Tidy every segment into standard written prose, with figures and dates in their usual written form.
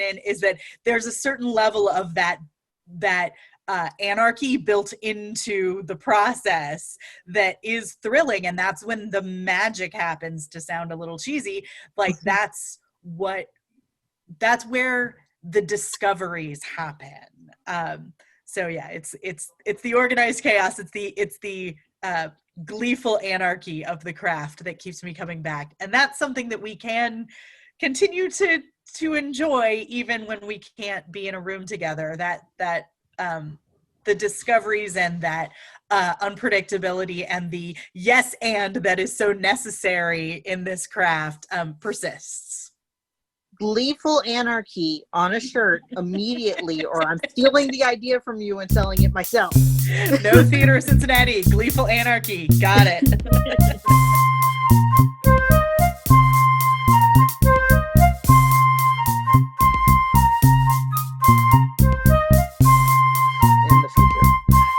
in is that there's a certain level of that anarchy built into the process that is thrilling, and that's when the magic happens, to sound a little cheesy. Like that's where the discoveries happen. So yeah, it's the organized chaos, it's the gleeful anarchy of the craft that keeps me coming back, and that's something that we can continue to enjoy even when we can't be in a room together. That the discoveries and that unpredictability and the yes and that is so necessary in this craft persists. Gleeful anarchy on a shirt immediately, or I'm stealing the idea from you and selling it myself. Know Theatre of Cincinnati, gleeful anarchy. Got it. In the future.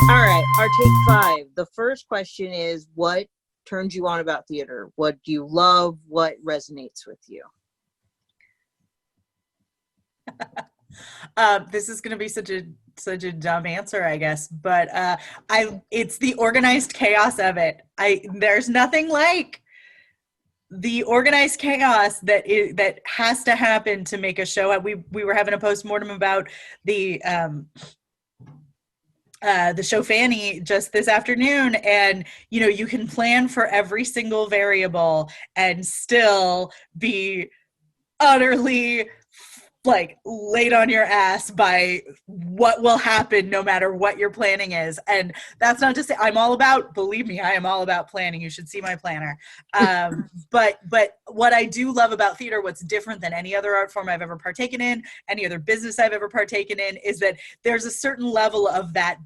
All right, our take 5. The first question is, what turns you on about theater? What do you love? What resonates with you? This is going to be such a dumb answer, I guess, but it's the organized chaos of it. There's nothing like the organized chaos that has to happen to make a show. We were having a postmortem about the show Fanny just this afternoon, and you can plan for every single variable and still be utterly like laid on your ass by what will happen no matter what your planning is. And that's not to say believe me, I am all about planning. You should see my planner. But what I do love about theater, what's different than any other art form I've ever partaken in, any other business I've ever partaken in, is that there's a certain level of that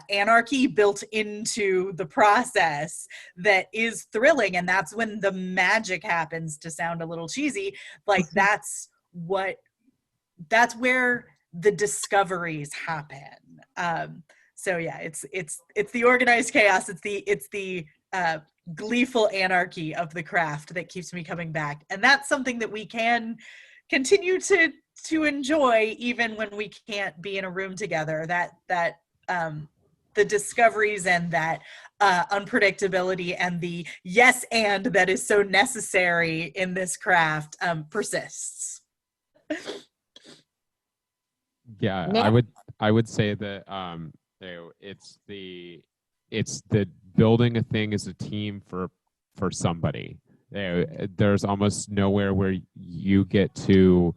anarchy built into the process that is thrilling, and that's when the magic happens, to sound a little cheesy. Like that's where the discoveries happen. So yeah, it's the organized chaos, it's the gleeful anarchy of the craft that keeps me coming back, and that's something that we can continue to enjoy even when we can't be in a room together. That the discoveries and that unpredictability and the yes and that is so necessary in this craft persists. Yeah, I would say that it's the building a thing as a team for somebody. There's almost nowhere where you get to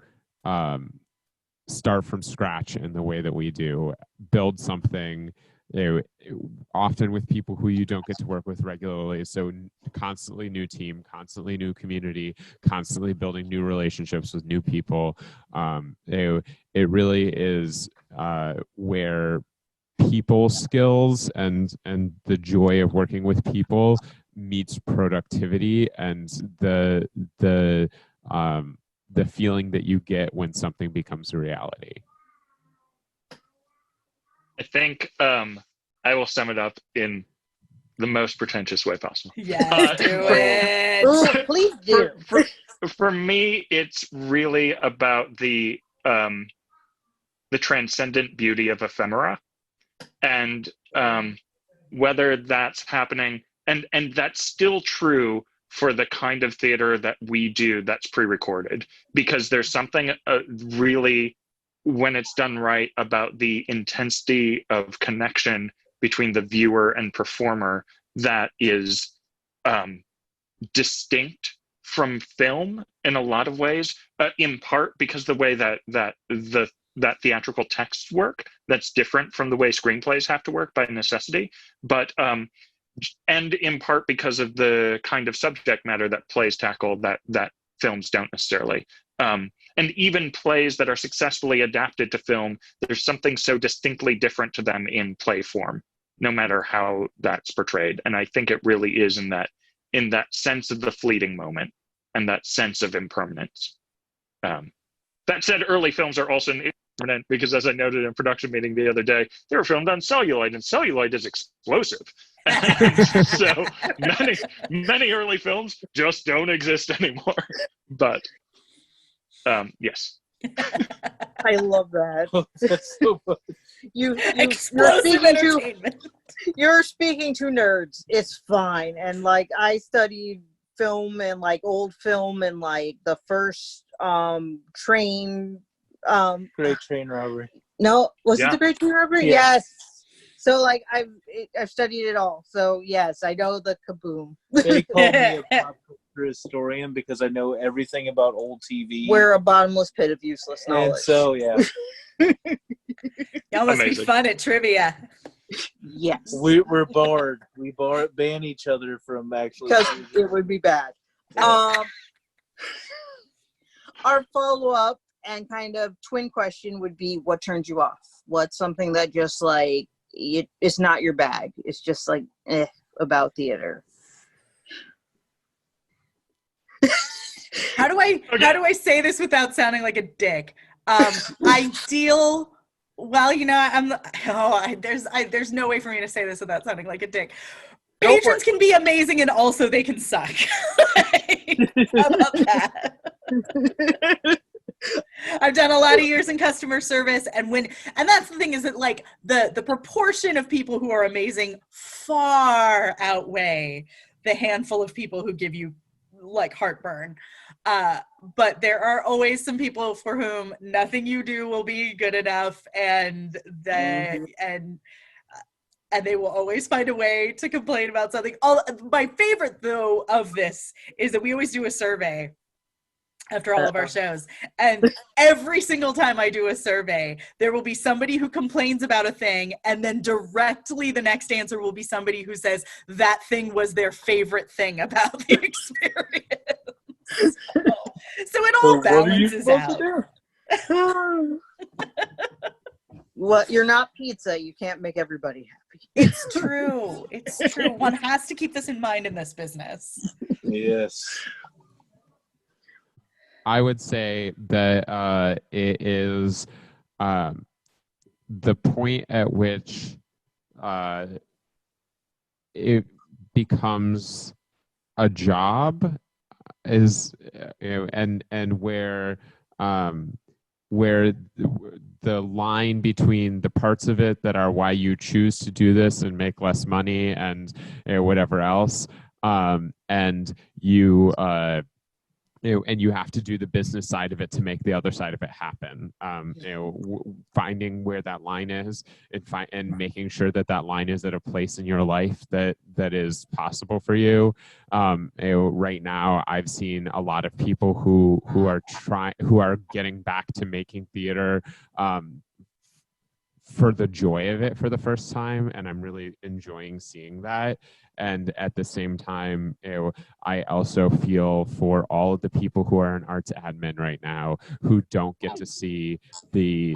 start from scratch in the way that we do, build something, often with people who you don't get to work with regularly. So constantly new team, constantly new community, constantly building new relationships with new people. It really is where people skills and the joy of working with people meets productivity and the feeling that you get when something becomes a reality. I think I will sum it up in the most pretentious way possible. Yes, do it. Please do. For me, it's really about the transcendent beauty of ephemera, and whether that's happening, and that's still true for the kind of theater that we do that's pre-recorded, because there's something really, when it's done right, about the intensity of connection between the viewer and performer that is distinct from film in a lot of ways, in part because the way that theatrical texts work, that's different from the way screenplays have to work by necessity, but and in part because of the kind of subject matter that plays tackle that films don't necessarily. And even plays that are successfully adapted to film, there's something so distinctly different to them in play form, no matter how that's portrayed. And I think it really is in that sense of the fleeting moment and that sense of impermanence. That said, early films are also impermanent because, as I noted in production meeting the other day, they were filmed on celluloid, and celluloid is explosive. So many early films just don't exist anymore. But yes, I love that. That's so funny. You're Explosive speaking to entertainment. you're speaking to nerds. It's fine. And like I studied film and like old film and like the first train Great train robbery. no, was it Yeah. the Great Train Robbery? Yeah. Yes. So like I've studied it all. So yes, I know the kaboom. They call me a pop culture historian because I know everything about old TV. We're a bottomless pit of useless knowledge. And so yeah, Y'all must be Amazing. fun at trivia. yes. we're barred. We ban each other from actually. Because it would be bad. Our follow-up and kind of twin question would be, what turns you off? What's something that just like it's not your bag? It's just like about theater. How do I say this without sounding like a dick? There's no way for me to say this without sounding like a dick. Go for Patrons it. can be amazing and also they can suck. How about that? I've done a lot of years in customer service, and that's the thing, is that like the proportion of people who are amazing far outweigh the handful of people who give you like heartburn. But there are always some people for whom nothing you do will be good enough, and they will always find a way to complain about something. My favorite though of this is that we always do a survey after all of our shows, and every single time I do a survey, there will be somebody who complains about a thing, and then directly the next answer will be somebody who says that thing was their favorite thing about the experience. So it all balances out. Well, you're not pizza. You can't make everybody happy. It's true. It's true. One has to keep this in mind in this business. Yes. I would say that it is the point at which it becomes a job is, and where the line between the parts of it that are why you choose to do this and make less money and whatever else, and you have to do the business side of it to make the other side of it happen. Finding where that line is and making sure that line is at a place in your life that is possible for you. Right now, I've seen a lot of people who are getting back to making theater for the joy of it for the first time, and I'm really enjoying seeing that. And at the same time, I also feel for all of the people who are in arts admin right now who don't get to see the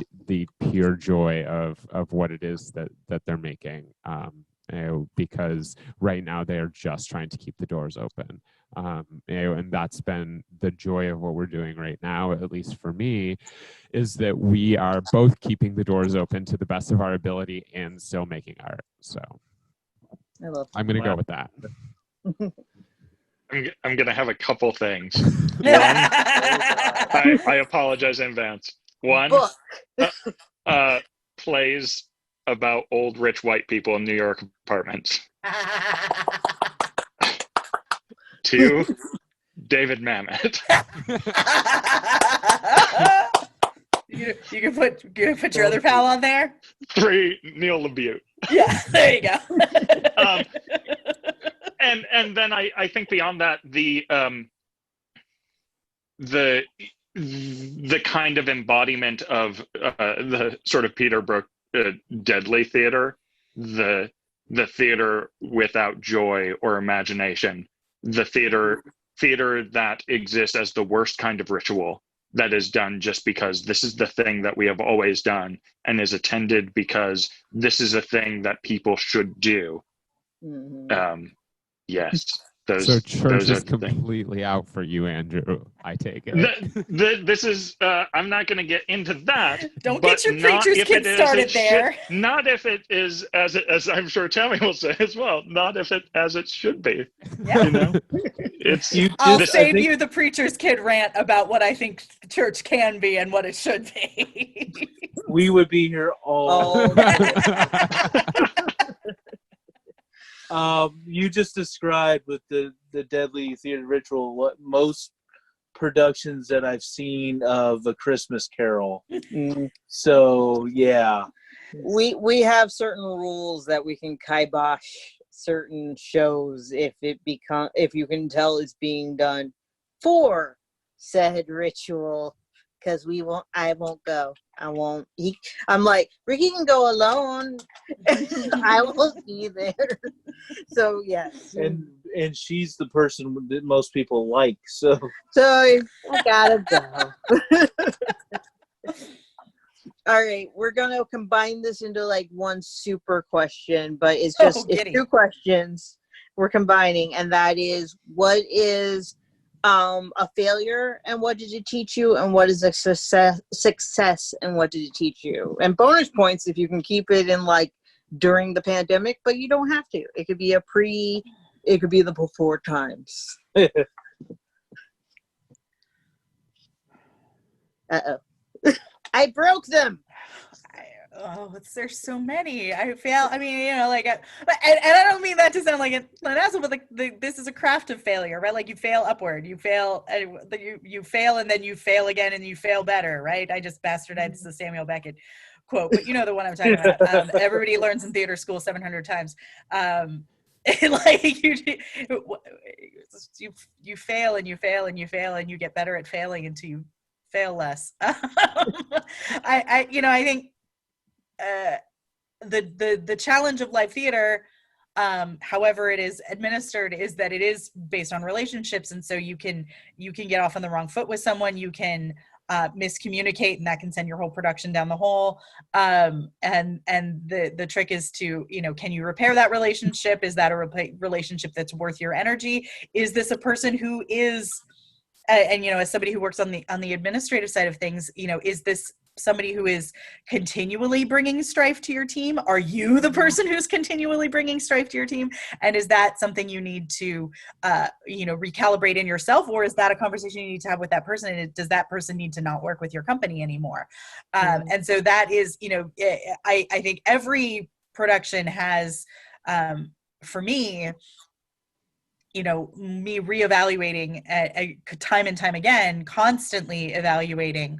pure joy of what it is that they're making, because right now they are just trying to keep the doors open. And that's been the joy of what we're doing right now, at least for me, is that we are both keeping the doors open to the best of our ability and still making art. So I'm going to go with that. I'm going to have a couple things. One, I apologize in advance. One, plays about old rich white people in New York apartments. Two, David Mamet. You can put your other pal on there. Three, Neil LaBute. Yeah, there you go. And then I think beyond that, the kind of embodiment of the sort of Peter Brook deadly theater, the theater without joy or imagination, the theater that exists as the worst kind of ritual that is done just because this is the thing that we have always done, and is attended because this is a thing that people should do. Mm-hmm. Yes, So church are is the things. completely out for you, Andrew. I take it. This is I'm not going to get into that. Don't but get your not preacher's if kid it is started there. not if it is as I'm sure Tammy will say as well. Not if it as it should be. Yeah. You know, it's I'll this, save you the preacher's kid rant about what I think church can be and what it should be. We would be here all. You just described with the deadly theater ritual what most productions that I've seen of A Christmas Carol. So yeah, we have certain rules that we can kibosh certain shows if you can tell it's being done for said ritual, because I won't go. I'm like, Ricky can go alone. I won't be there. So yes. and she's the person that most people like. So I gotta go. All right, we're gonna combine this into like one super question, but it's two questions we're combining, and that is, what is a failure and what did it teach you, and what is a success and what did it teach you? And bonus points if you can keep it in like during the pandemic, but you don't have to. It could be it could be the before times. I broke them. There's so many. I fail. I mean, you know, like, and I don't mean that to sound like an asshole, but like this is a craft of failure, right? Like you fail upward, you fail, you fail, and then you fail again, and you fail better, right? I just bastardized the Samuel Beckett quote, but you know the one I'm talking about. Everybody learns in theater school 700 times. Like you fail and you fail and you fail and you get better at failing until you fail less. I think the challenge of live theater, however it is administered, is that it is based on relationships, and so you can get off on the wrong foot with someone, you can miscommunicate, and that can send your whole production down the hole. And the trick is to, can you repair that relationship? Is that a relationship that's worth your energy? Is this a person who is and as somebody who works on the administrative side of things, is this somebody who is continually bringing strife to your team? Are you the person who's continually bringing strife to your team? And is that something you need to, recalibrate in yourself, or is that a conversation you need to have with that person? And does that person need to not work with your company anymore? And so that is, I think every production has, for me, me reevaluating time and time again, constantly evaluating,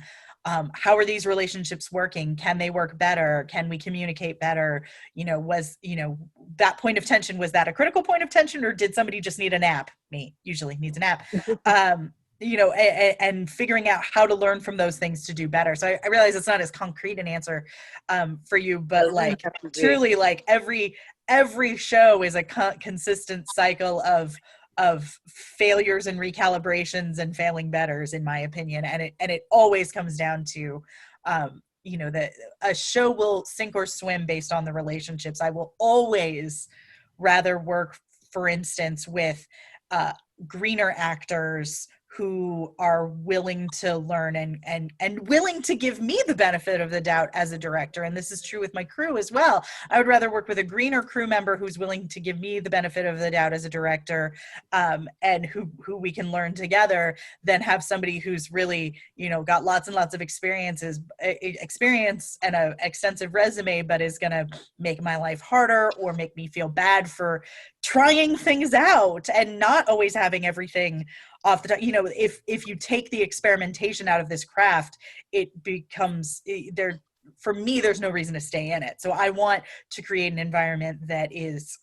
how are these relationships working? Can they work better? Can we communicate better? Was that point of tension, was that a critical point of tension, or did somebody just need a nap? Me usually needs a nap. And figuring out how to learn from those things to do better. So I realize it's not as concrete an answer for you, but like truly, like every show is a consistent cycle of failures and recalibrations and failing betters, in my opinion. And it always comes down to, that a show will sink or swim based on the relationships. I will always rather work, for instance, with greener actors who are willing to learn and willing to give me the benefit of the doubt as a director. And this is true with my crew as well. I would rather work with a greener crew member who's willing to give me the benefit of the doubt as a director, and who we can learn together, than have somebody who's really, got lots and lots of experience and an extensive resume, but is going to make my life harder or make me feel bad for trying things out and not always having everything off the top. If you take the experimentation out of this craft, it becomes there. For me, there's no reason to stay in it. So I want to create an environment that is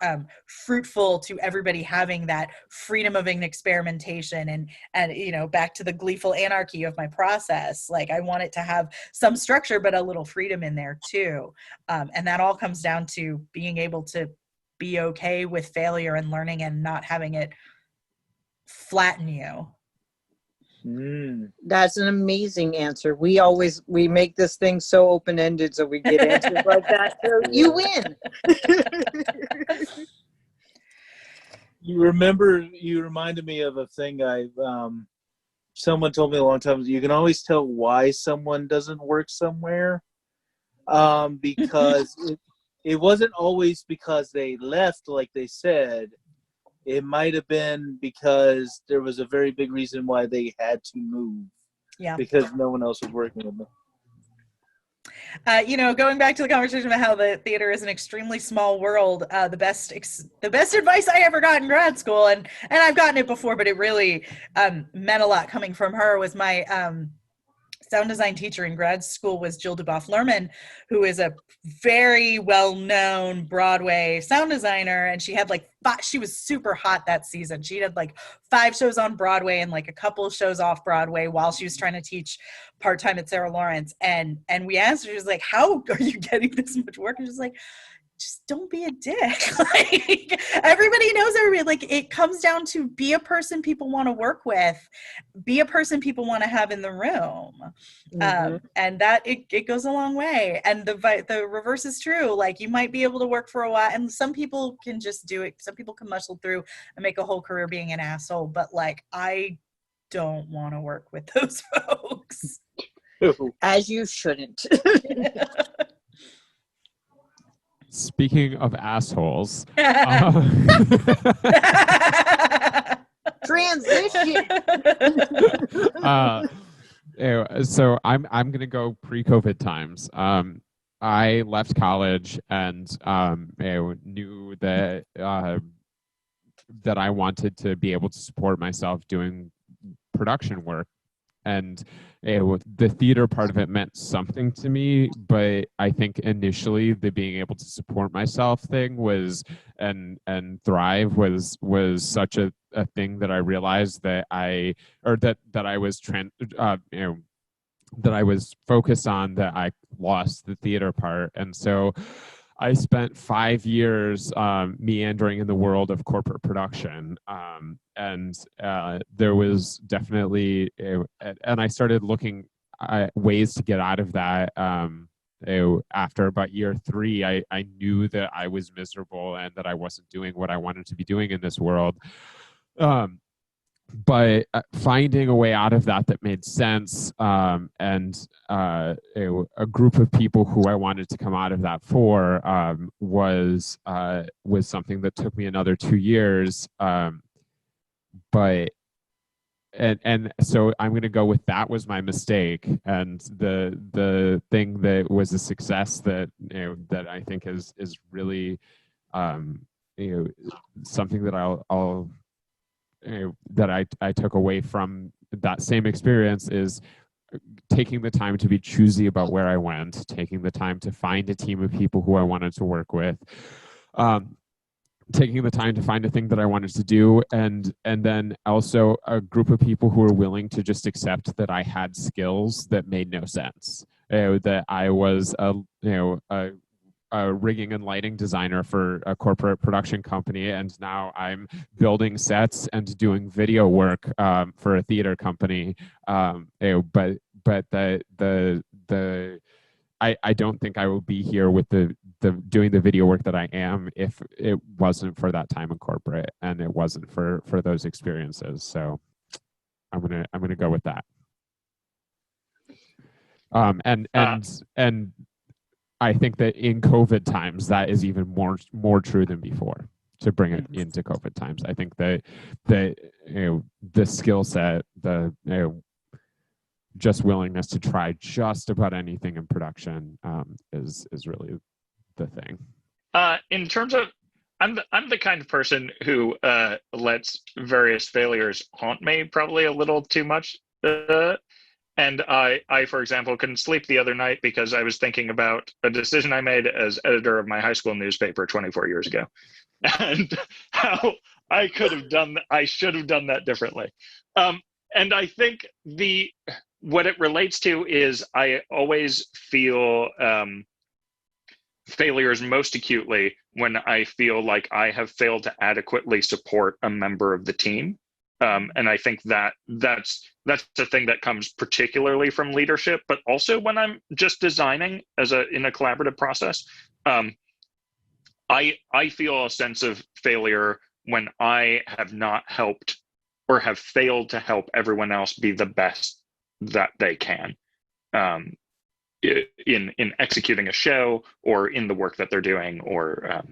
fruitful to everybody having that freedom of an experimentation and back to the gleeful anarchy of my process. Like, I want it to have some structure, but a little freedom in there too. And that all comes down to being able to be okay with failure and learning and not having it flatten you. That's an amazing answer. We make this thing so open-ended, so we get answers like that. So you win. You reminded me of a thing someone told me a long time ago. You can always tell why someone doesn't work somewhere, because it wasn't always because they left, like they said. It might have been because there was a very big reason why they had to move. Yeah. Because no one else was working with them. Going back to the conversation about how the theater is an extremely small world, the best advice I ever got in grad school, and I've gotten it before, but it really meant a lot coming from her, was my sound design teacher in grad school was Jill DuBoff-Lerman, who is a very well-known Broadway sound designer. And she had she was super hot that season. She had 5 shows on Broadway and a couple of shows off Broadway while she was trying to teach part-time at Sarah Lawrence. And we asked her, she was like, how are you getting this much work? And she's like, just don't be a dick. Everybody knows everybody. It comes down to be a person people want to work with, be a person people want to have in the room. And that it goes a long way. And the reverse is true. You might be able to work for a while, and some people can just do it. Some people can muscle through and make a whole career being an asshole. But I don't want to work with those folks. As you shouldn't. Speaking of assholes, transition. So I'm gonna go pre-COVID times. I left college and knew that that I wanted to be able to support myself doing production work. And the theater part of it meant something to me, but I think initially the being able to support myself thing and thrive was such a thing that I realized that I was focused on, that I lost the theater part. And so I spent 5 years meandering in the world of corporate production, and there was definitely, and I started looking at ways to get out of that. After about year 3, I knew that I was miserable and that I wasn't doing what I wanted to be doing in this world. But finding a way out of that made sense, and a group of people who I wanted to come out of that for was something that took me another 2 years. But so I'm going to go with that was my mistake, and the thing that was a success that that I think is really something that I'll that I took away from that same experience is taking the time to be choosy about where I went, taking the time to find a team of people who I wanted to work with, taking the time to find a thing that I wanted to do, and then also a group of people who were willing to just accept that I had skills that made no sense. That I was a rigging and lighting designer for a corporate production company, and now I'm building sets and doing video work for a theater company. But I don't think I would be here with the doing the video work that I am if it wasn't for that time in corporate and it wasn't for those experiences. So I'm gonna go with that. And I think that in COVID times, that is even more true than before. To bring it into COVID times, I think that the skill set, just willingness to try just about anything in production is really the thing. In terms of, I'm the kind of person who lets various failures haunt me probably a little too much. And I, for example, couldn't sleep the other night because I was thinking about a decision I made as editor of my high school newspaper 24 years ago, and how I should have done that differently. And I think what it relates to is I always feel failures most acutely when I feel like I have failed to adequately support a member of the team. And I think that's the thing that comes particularly from leadership, but also when I'm just designing in a collaborative process. I feel a sense of failure when I have not helped or have failed to help everyone else be the best that they can in executing a show or in the work that they're doing, or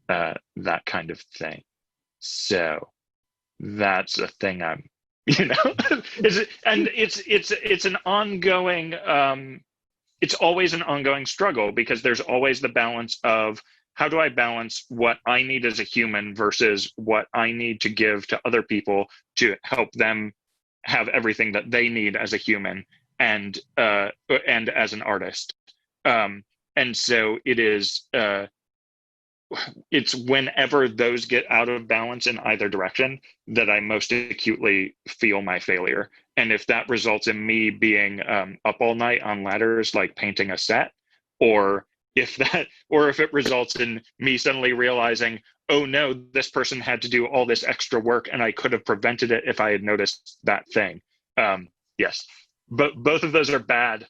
that kind of thing. So that's a thing I'm, and it's an ongoing, it's always an ongoing struggle, because there's always the balance of, how do I balance what I need as a human versus what I need to give to other people to help them have everything that they need as a human and as an artist. And so it is, it's whenever those get out of balance in either direction that I most acutely feel my failure. And if that results in me being up all night on ladders, like painting a set, or if it results in me suddenly realizing, oh no, this person had to do all this extra work and I could have prevented it if I had noticed that thing. Yes, but both of those are bad.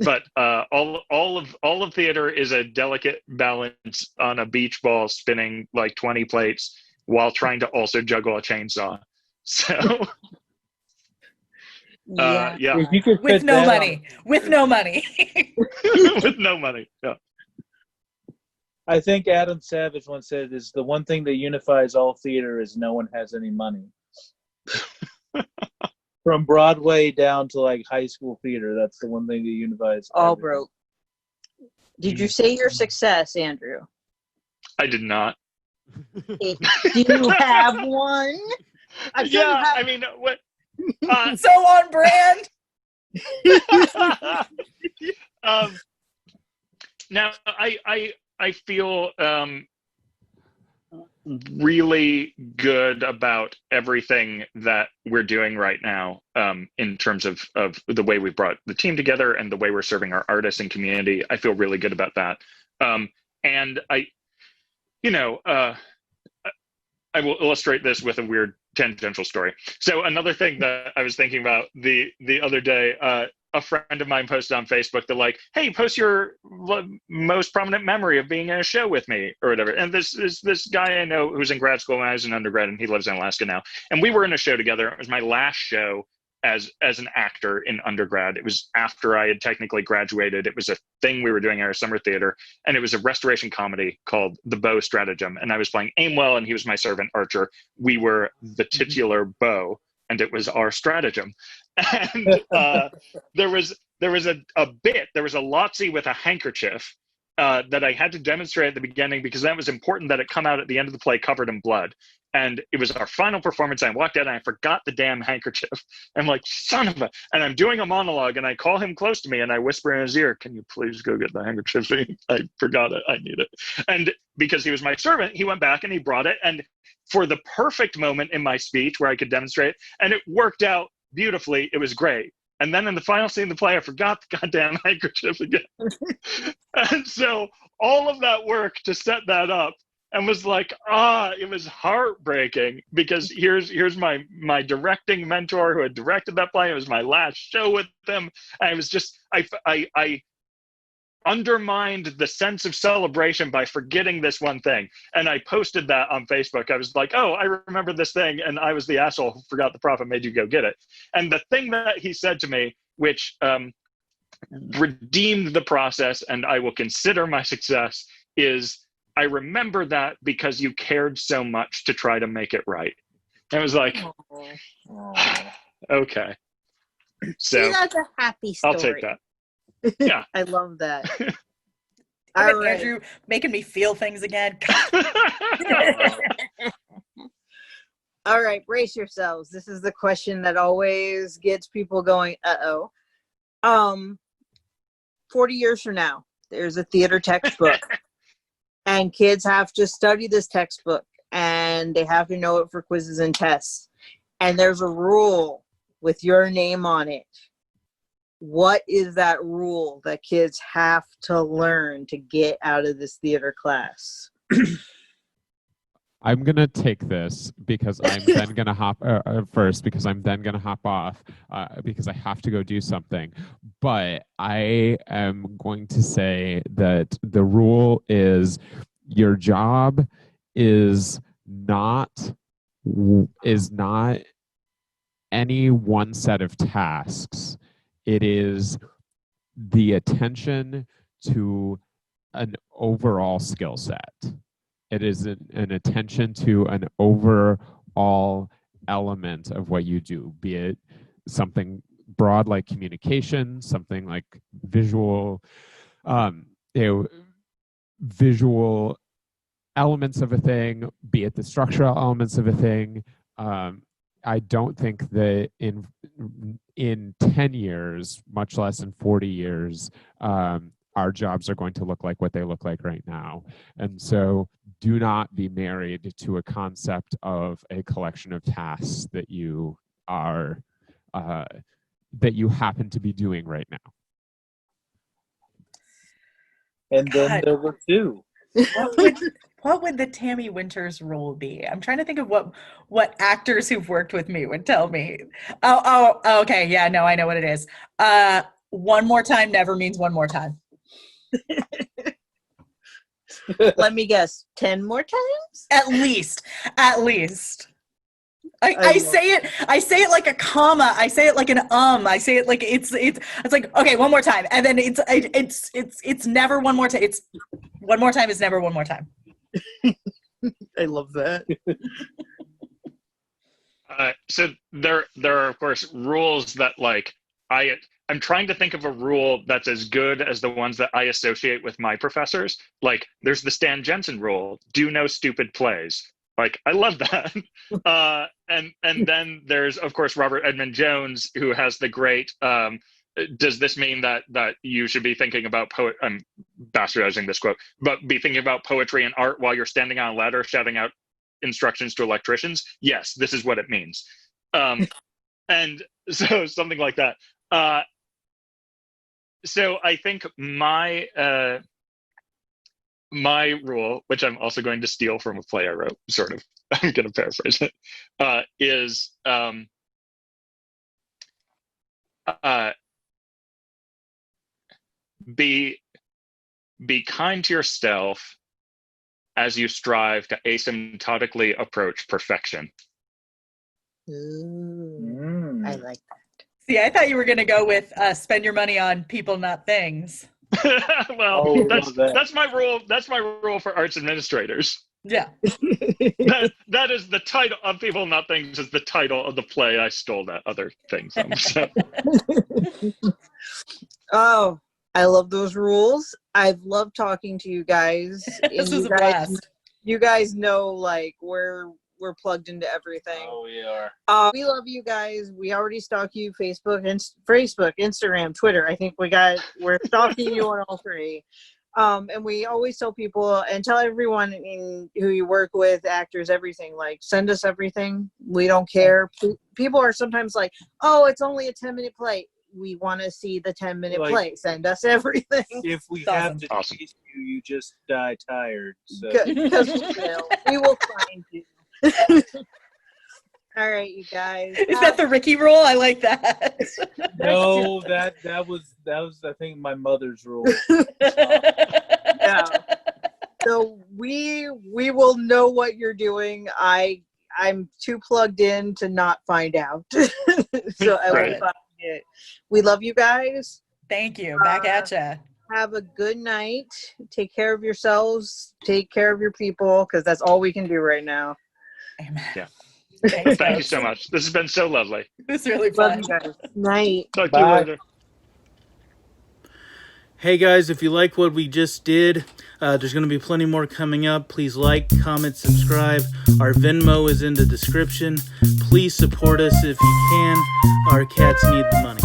But all of theater is a delicate balance on a beach ball spinning like 20 plates while trying to also juggle a chainsaw. So Yeah. If you could with fit no that money. on- With no money. with no money. Yeah. I think Adam Savage once said, "Is the one thing that unifies all theater is no one has any money." From Broadway down to like high school theater, that's the one thing that unifies. All everything. broke. Did you say your success, Andrew? I did not. Do you have one? I mean, what? So on brand. Now I feel really good about everything that we're doing right now, in terms of the way we brought the team together and the way we're serving our artists and community. I feel really good about that. And I will illustrate this with a weird tangential story. So another thing that I was thinking about the other day, a friend of mine posted on Facebook that like, hey, post your most prominent memory of being in a show with me or whatever. And this guy I know who's in grad school when I was in undergrad, and he lives in Alaska now. And we were in a show together. It was my last show as an actor in undergrad. It was after I had technically graduated. It was a thing we were doing at our summer theater, and it was a restoration comedy called The Beau Stratagem. And I was playing Aimwell, and he was my servant Archer. We were the titular beau, and it was our stratagem. And there was a bit, there was a Lotsie with a handkerchief that I had to demonstrate at the beginning, because that was important that it come out at the end of the play covered in blood. And it was our final performance. I walked out and I forgot the damn handkerchief. I'm like, son of a, and I'm doing a monologue, and I call him close to me and I whisper in his ear, can you please go get the handkerchief? I forgot it. I need it. And because he was my servant, he went back and he brought it. And for the perfect moment in my speech where I could demonstrate, and it worked out beautifully. It was great. And then in the final scene of the play, I forgot the goddamn handkerchief again. And so all of that work to set that up, and was like, it was heartbreaking, because here's my directing mentor who had directed that play. It was my last show with them. And I was just, I undermined the sense of celebration by forgetting this one thing. And I posted that on Facebook. I was like, oh, I remember this thing, and I was the asshole who forgot the prop and made you go get it. And the thing that he said to me, which redeemed the process and I will consider my success, is, I remember that because you cared so much to try to make it right. And I was like, okay. So see, that's a happy story. I'll take that. Yeah. I love that. All right. Andrew making me feel things again. All right, brace yourselves. This is the question that always gets people going, 40 years from now, there's a theater textbook. And kids have to study this textbook, and they have to know it for quizzes and tests. And there's a rule with your name on it. What is that rule that kids have to learn to get out of this theater class? I'm going to take this because I'm then going to hop first, because I'm then going to hop off because I have to go do something. But I am going to say that the rule is your job is is not any one set of tasks. It is the attention to an overall skill set. It is an attention to an overall element of what you do, be it something broad like communication, something like visual, visual elements of a thing, be it the structural elements of a thing. I don't think that in 10 years, much less in 40 years, our jobs are going to look like what they look like right now. And so do not be married to a concept of a collection of tasks that you are, that you happen to be doing right now. And then there were two. What would the Tammy Winters rule be? I'm trying to think of what actors who've worked with me would tell me. Oh, okay. Yeah, no, I know what it is. One more time never means one more time. Let me guess. 10 more times? At least. I say it like a comma. I say it like an I say it like it's like, okay, one more time. And then it's never one more time. It's one more time is never one more time. I love that. So there are of course rules that like I'm trying to think of a rule that's as good as the ones that I associate with my professors. Like there's the Stan Jensen rule: do no stupid plays. Like I love that. And then there's of course Robert Edmund Jones, who has the great. Does this mean that you should be thinking about I'm bastardizing this quote, but be thinking about poetry and art while you're standing on a ladder shouting out instructions to electricians? Yes, this is what it means. And so something like that. So I think my rule, which I'm also going to steal from a play I wrote, sort of, I'm going to paraphrase it, is be kind to yourself as you strive to asymptotically approach perfection. Ooh, I like that. See, I thought you were going to go with spend your money on people, not things. Well, that's my rule. That's my rule for arts administrators. Yeah. that is the title of People Not Things is the title of the play I stole that other thing from. So. Oh, I love those rules. I've loved talking to you guys. This was a blast. You guys know, like, we're plugged into everything. Oh, we are. We love you guys. We already stalk you, Facebook, Instagram, Twitter. I think we're stalking you on all three. And we always tell people and tell everyone who you work with, actors, everything, like, send us everything. We don't care. People are sometimes like, oh, it's only a 10-minute play. We want to see the 10-minute play. Send us everything. If we have to chase you, you just die tired. So. Because we will find you. All right, you guys. Is that the Ricky rule? I like that. No, that was I think my mother's rule. Yeah. So we will know what you're doing. I'm too plugged in to not find out. So I will find it. We love you guys. Thank you. Back at ya. Have a good night. Take care of yourselves. Take care of your people, because that's all we can do right now. Amen. Yeah. Thanks, Thank you so much. This has been so lovely. It was really fun. Love you guys. Night. Talk to you later. Hey guys, if you like what we just did, there's going to be plenty more coming up. Please like, comment, subscribe. Our Venmo is in the description. Please support us if you can. Our cats need the money.